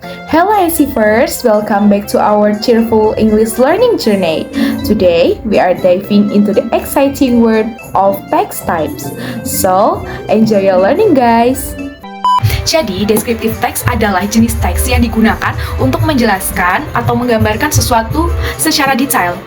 Hello IC welcome back to our cheerful English learning journey. Today, we are diving into the exciting world of text types. So, enjoy your learning guys! Jadi, descriptive text adalah jenis teks yang digunakan untuk menjelaskan atau menggambarkan sesuatu secara detail.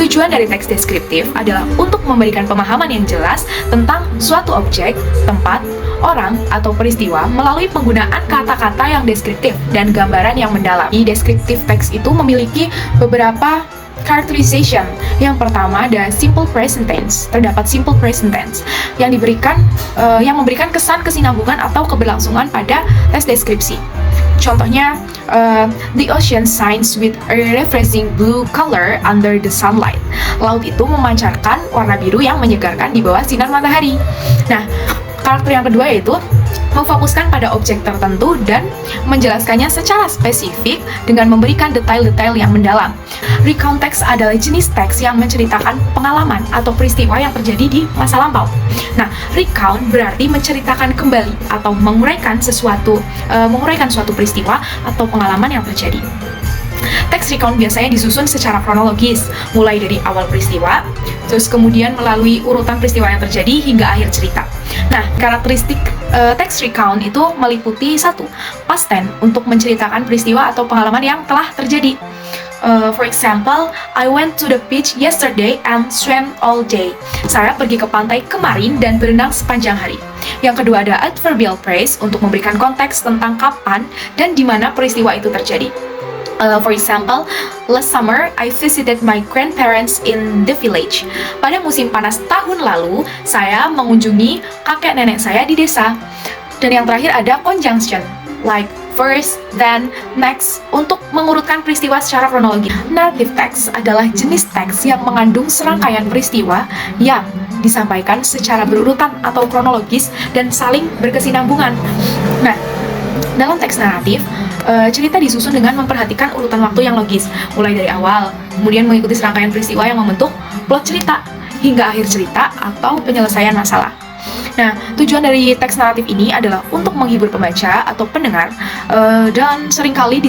Tujuan dari teks deskriptif adalah untuk memberikan pemahaman yang jelas tentang suatu objek, tempat, orang, atau peristiwa melalui penggunaan kata-kata yang deskriptif dan gambaran yang mendalam. Di deskriptif teks itu memiliki beberapa characterization. Yang pertama ada simple present tense. Terdapat simple present tense yang memberikan kesan kesinambungan atau keberlangsungan pada teks deskripsi. Contohnya, the ocean shines with a refreshing blue color under the sunlight. Laut itu memancarkan warna biru yang menyegarkan di bawah sinar matahari. Nah, karakter yang kedua yaitu memfokuskan pada objek tertentu dan menjelaskannya secara spesifik dengan memberikan detail-detail yang mendalam. Recount text adalah jenis teks yang menceritakan pengalaman atau peristiwa yang terjadi di masa lampau. Nah, recount berarti menceritakan kembali atau menguraikan suatu peristiwa atau pengalaman yang terjadi. Teks recount biasanya disusun secara kronologis, mulai dari awal peristiwa, terus kemudian melalui urutan peristiwa yang terjadi hingga akhir cerita. Nah, karakteristik teks recount itu meliputi satu, past tense untuk menceritakan peristiwa atau pengalaman yang telah terjadi. For example, I went to the beach yesterday and swam all day. Saya pergi ke pantai kemarin dan berenang sepanjang hari. Yang kedua ada adverbial phrase untuk memberikan konteks tentang kapan dan di mana peristiwa itu terjadi. For example, last summer I visited my grandparents in the village. Pada musim panas tahun lalu, saya mengunjungi kakek nenek saya di desa. Dan yang terakhir ada conjunction, like first, then, next, untuk mengurutkan peristiwa secara kronologis. Narrative text adalah jenis teks yang mengandung serangkaian peristiwa yang disampaikan secara berurutan atau kronologis dan saling berkesinambungan. Nah, dalam teks naratif, cerita disusun dengan memperhatikan urutan waktu yang logis, mulai dari awal, kemudian mengikuti serangkaian peristiwa yang membentuk plot cerita, hingga akhir cerita atau penyelesaian masalah. Nah, tujuan dari teks naratif ini adalah untuk menghibur pembaca atau pendengar dan seringkali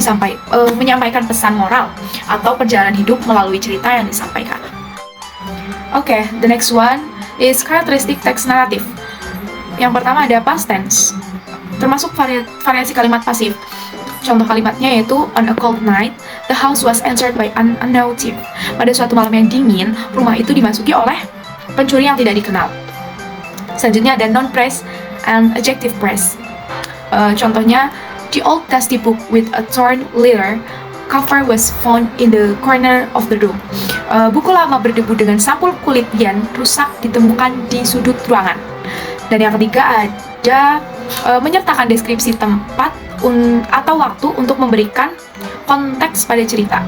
menyampaikan pesan moral atau perjalanan hidup melalui cerita yang disampaikan. Oke, the next one is characteristic text naratif. Yang pertama ada past tense, termasuk variasi kalimat pasif. Contoh kalimatnya yaitu on a cold night, the house was entered by an unknown thief. Pada suatu malam yang dingin, rumah itu dimasuki oleh pencuri yang tidak dikenal. Selanjutnya ada noun phrase and adjective phrase. Contohnya, the old dusty book with a torn leather cover was found in the corner of the room. Buku lama berdebu dengan sampul kulit yang rusak ditemukan di sudut ruangan. Dan yang ketiga ada menyertakan deskripsi tempat atau waktu untuk memberikan konteks pada cerita.